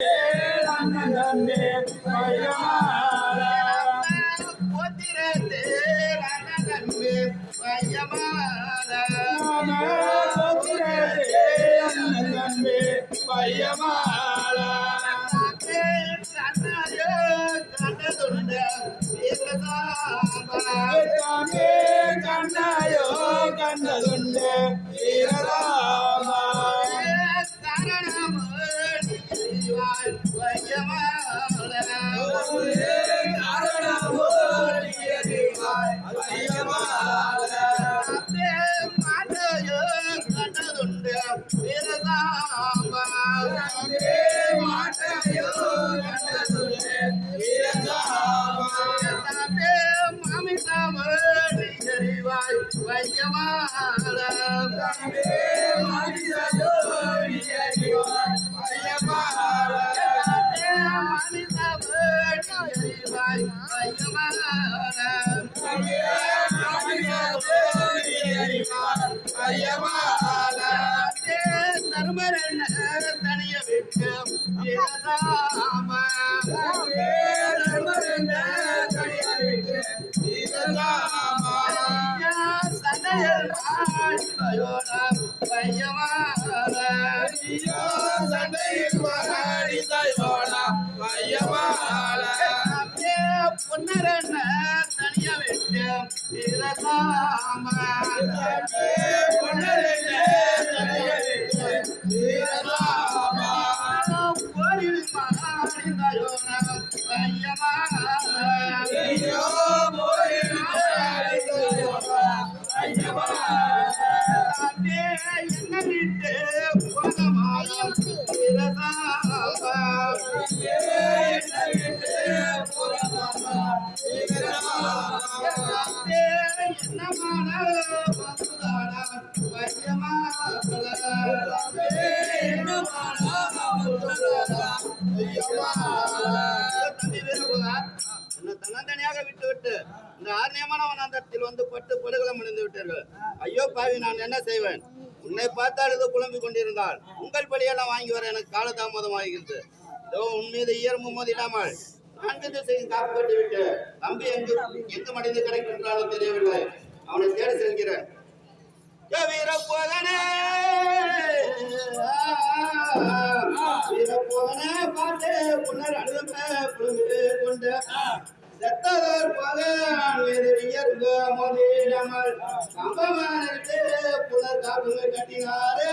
நன்னே பையமால போத்திரத்தே நன்னே பையமால போத்திரத்தே நன்னே பையமால கண்ணாயோ கண்டதுண்ட தாமே கண்ணாயோ கண்டதுண்ட வீரராமா தர்மரன் தனிய விட்டு சண்டையில் பொன்னரன் தனிய விட்டு கோயில் என்ன விட்டு தன்னந்தனியாக விட்டுவிட்டு இந்த ஆர்ணியமான வனாந்தரத்தில் வந்து பட்டு படுகளம் அடைந்து விட்டீர்கள். ஐயோ பாவி, நான் என்ன செய்வேன்? உன்னை பார்த்தால் இது குழம்பிக் கொண்டிருந்தால் உங்கள் படியெல்லாம் வாங்கி வர எனக்கு காலதாமதமாகிறது. இதோ உன் மீது ஈரமும் இல்லாமல் நான்கு திசையும் காப்பட்டு விட்டு தம்பி எங்கு மடிந்து கிடைக்கின்றாலும் தெரியவில்லை. அவனை தேடி செல்கிறேன். வீரப்போதனே வீரப்போதனே பாட்டு புனர் அழுத புழுந்து கொண்டு செத்தவர் போல இயற்கை மோதிடாமல் கம்பமானே புனர் காப்பு கட்டினாரே.